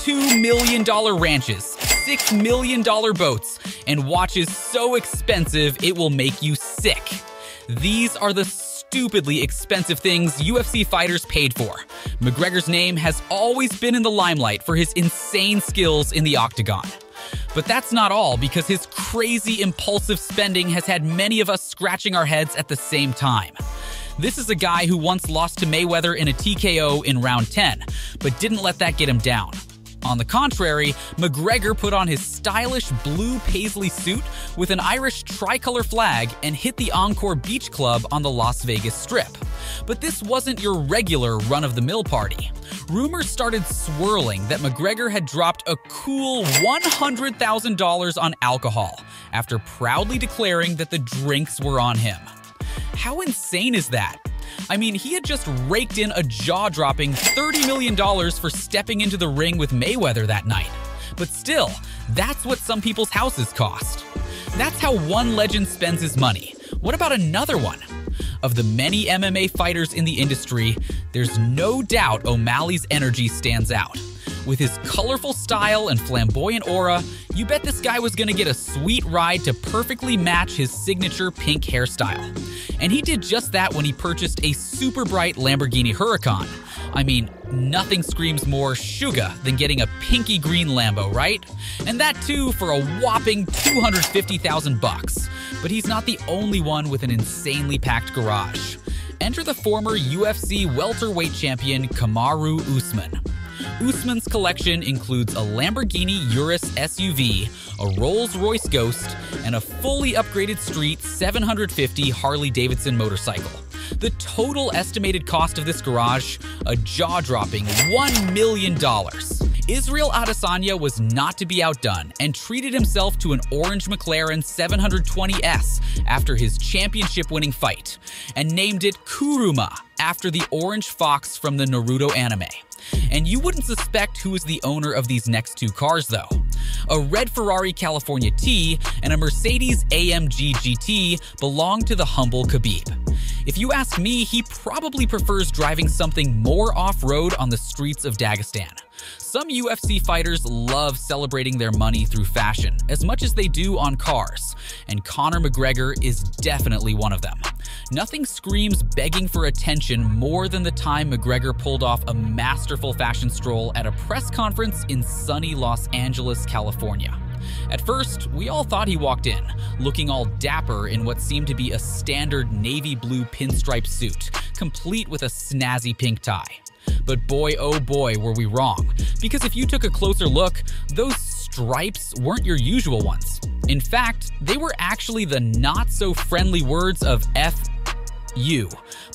$2 million ranches, $6 million boats, and watches so expensive it will make you sick. These are the stupidly expensive things UFC fighters paid for. McGregor's name has always been in the limelight for his insane skills in the octagon. But that's not all, because his crazy impulsive spending has had many of us scratching our heads at the same time. This is a guy who once lost to Mayweather in a TKO in round 10, but didn't let that get him down. On the contrary, McGregor put on his stylish blue paisley suit with an Irish tricolor flag and hit the Encore Beach Club on the Las Vegas Strip. But this wasn't your regular run-of-the-mill party. Rumors started swirling that McGregor had dropped a cool $100,000 on alcohol after proudly declaring that the drinks were on him. How insane is that? I mean, he had just raked in a jaw-dropping $30 million for stepping into the ring with Mayweather that night. But still, that's what some people's houses cost. That's how one legend spends his money. What about another one? Of the many MMA fighters in the industry, there's no doubt O'Malley's energy stands out. With his colorful style and flamboyant aura, you bet this guy was gonna get a sweet ride to perfectly match his signature pink hairstyle. And he did just that when he purchased a super bright Lamborghini Huracan. I mean, nothing screams more sugar than getting a pinky green Lambo, right? And that too for a whopping $250,000. But he's not the only one with an insanely packed garage. Enter the former UFC welterweight champion Kamaru Usman. Usman's collection includes a Lamborghini Urus SUV, a Rolls-Royce Ghost, and a fully upgraded street 750 Harley-Davidson motorcycle. The total estimated cost of this garage, a jaw-dropping $1 million. Israel Adesanya was not to be outdone and treated himself to an orange McLaren 720S after his championship-winning fight, and named it Kuruma after the orange fox from the Naruto anime. And you wouldn't suspect who is the owner of these next two cars, though. A red Ferrari California T and a Mercedes AMG GT belong to the humble Khabib. If you ask me, he probably prefers driving something more off-road on the streets of Dagestan. Some UFC fighters love celebrating their money through fashion as much as they do on cars, and Conor McGregor is definitely one of them. Nothing screams begging for attention more than the time McGregor pulled off a masterful fashion stroll at a press conference in sunny Los Angeles, California. At first, we all thought he walked in, looking all dapper in what seemed to be a standard navy blue pinstripe suit, complete with a snazzy pink tie. But boy, oh boy, were we wrong. Because if you took a closer look, those stripes weren't your usual ones. In fact, they were actually the not-so-friendly words of F-U,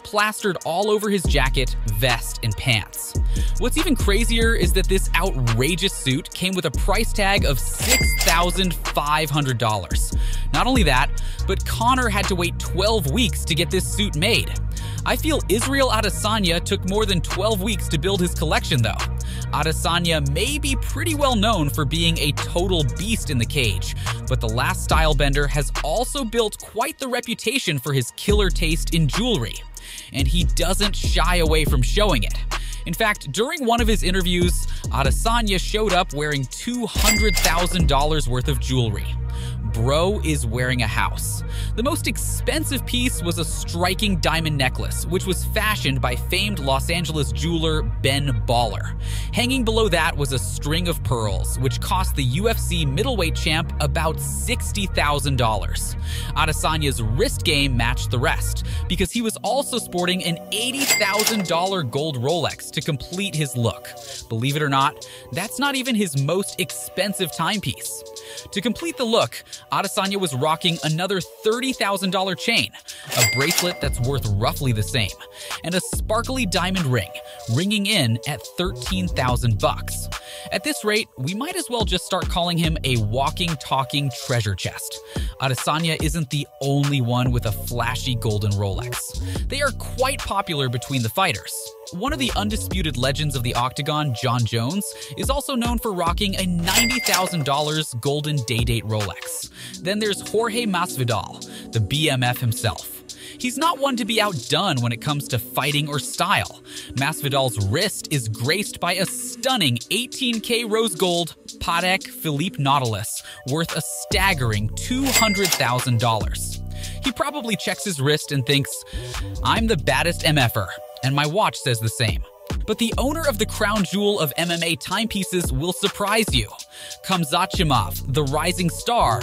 plastered all over his jacket, vest, and pants. What's even crazier is that this outrageous suit came with a price tag of $6,500. Not only that, but Conor had to wait 12 weeks to get this suit made. I feel Israel Adesanya took more than 12 weeks to build his collection, though. Adesanya may be pretty well known for being a total beast in the cage, but the last stylebender has also built quite the reputation for his killer taste in jewelry. And he doesn't shy away from showing it. In fact, during one of his interviews, Adesanya showed up wearing $200,000 worth of jewelry. Bro is wearing a house. The most expensive piece was a striking diamond necklace, which was fashioned by famed Los Angeles jeweler Ben Baller. Hanging below that was a string of pearls, which cost the UFC middleweight champ about $60,000. Adesanya's wrist game matched the rest, because he was also sporting an $80,000 gold Rolex to complete his look. Believe it or not, that's not even his most expensive timepiece. To complete the look, Adesanya was rocking another $30,000 chain, a bracelet that's worth roughly the same, and a sparkly diamond ring, ringing in at $13,000. At this rate, we might as well just start calling him a walking, talking treasure chest. Adesanya isn't the only one with a flashy golden Rolex. They are quite popular between the fighters. One of the undisputed legends of the Octagon, John Jones, is also known for rocking a $90,000 golden day-date Rolex. Then there's Jorge Masvidal, the BMF himself. He's not one to be outdone when it comes to fighting or style. Masvidal's wrist is graced by a stunning 18K rose gold Patek Philippe Nautilus, worth a staggering $200,000. He probably checks his wrist and thinks, "I'm the baddest MFer," and my watch says the same. But the owner of the crown jewel of MMA timepieces will surprise you. Khamzat the rising star,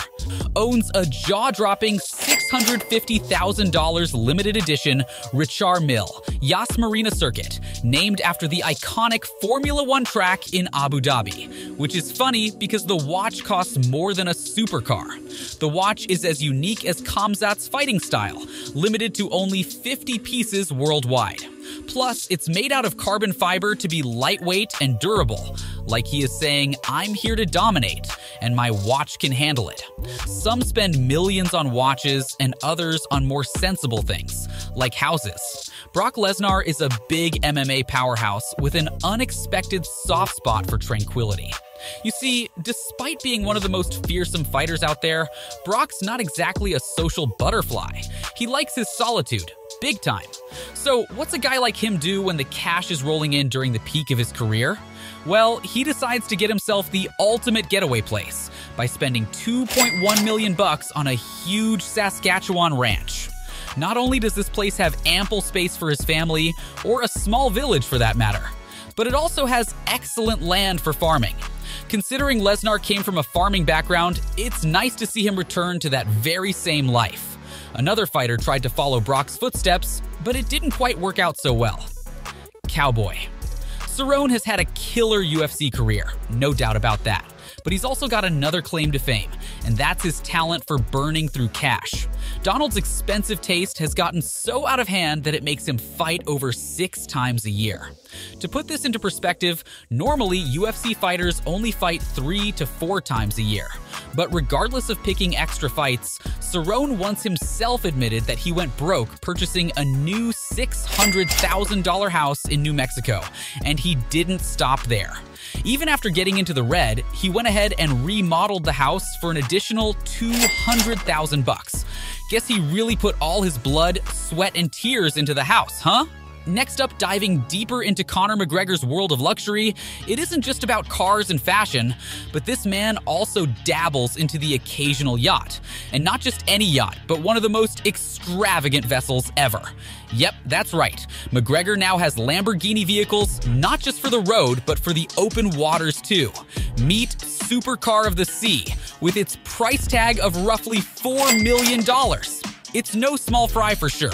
owns a jaw-dropping $650,000 limited edition Richard Mille Yas Marina circuit, named after the iconic Formula One track in Abu Dhabi, which is funny because the watch costs more than a supercar. The watch is as unique as Khamzat's fighting style, limited to only 50 pieces worldwide. Plus, it's made out of carbon fiber to be lightweight and durable, like he is saying, "I'm here to dominate, and my watch can handle it." Some spend millions on watches and others on more sensible things, like houses. Brock Lesnar is a big MMA powerhouse with an unexpected soft spot for tranquility. You see, despite being one of the most fearsome fighters out there, Brock's not exactly a social butterfly. He likes his solitude, big time. So what's a guy like him do when the cash is rolling in during the peak of his career? Well, he decides to get himself the ultimate getaway place by spending $2.1 million on a huge Saskatchewan ranch. Not only does this place have ample space for his family, or a small village for that matter, but it also has excellent land for farming. Considering Lesnar came from a farming background, it's nice to see him return to that very same life. Another fighter tried to follow Brock's footsteps, but it didn't quite work out so well. Cowboy. Cerrone has had a killer UFC career, no doubt about that. But he's also got another claim to fame, and that's his talent for burning through cash. Donald's expensive taste has gotten so out of hand that it makes him fight over 6 times a year. To put this into perspective, normally UFC fighters only fight 3 to 4 times a year. But regardless of picking extra fights, Cerrone once himself admitted that he went broke purchasing a new $600,000 house in New Mexico, and he didn't stop there. Even after getting into the red, he went ahead and remodeled the house for an additional $200,000. Guess he really put all his blood, sweat, and tears into the house, huh? Next up, diving deeper into Conor McGregor's world of luxury, it isn't just about cars and fashion, but this man also dabbles into the occasional yacht. And not just any yacht, but one of the most extravagant vessels ever. Yep, that's right. McGregor now has Lamborghini vehicles, not just for the road, but for the open waters too. Meet Supercar of the Sea, with its price tag of roughly $4 million. It's no small fry for sure.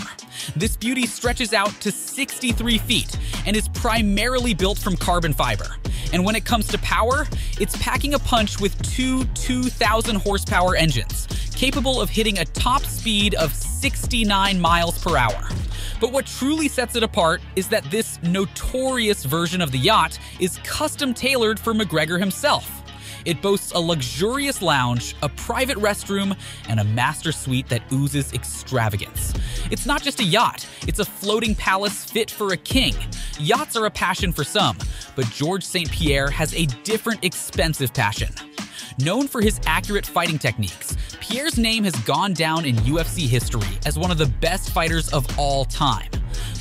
This beauty stretches out to 63 feet and is primarily built from carbon fiber. And when it comes to power, it's packing a punch with two 2,000 horsepower engines, capable of hitting a top speed of 69 miles per hour. But what truly sets it apart is that this notorious version of the yacht is custom tailored for McGregor himself. It boasts a luxurious lounge, a private restroom, and a master suite that oozes extravagance. It's not just a yacht, it's a floating palace fit for a king. Yachts are a passion for some, but Georges St. Pierre has a different expensive passion. Known for his accurate fighting techniques, Pierre's name has gone down in UFC history as one of the best fighters of all time.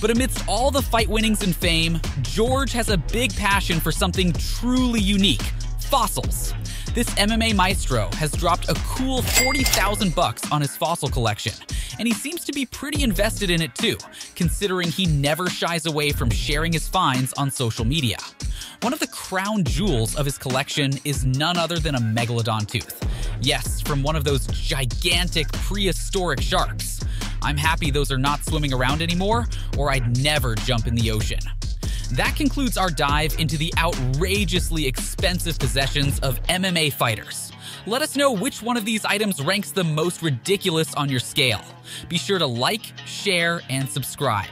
But amidst all the fight winnings and fame, George has a big passion for something truly unique: fossils. This MMA maestro has dropped a cool $40,000 on his fossil collection, and he seems to be pretty invested in it too, considering he never shies away from sharing his finds on social media. One of the crown jewels of his collection is none other than a megalodon tooth. Yes, from one of those gigantic prehistoric sharks. I'm happy those are not swimming around anymore, or I'd never jump in the ocean. That concludes our dive into the outrageously expensive possessions of MMA fighters. Let us know which one of these items ranks the most ridiculous on your scale. Be sure to like, share, and subscribe.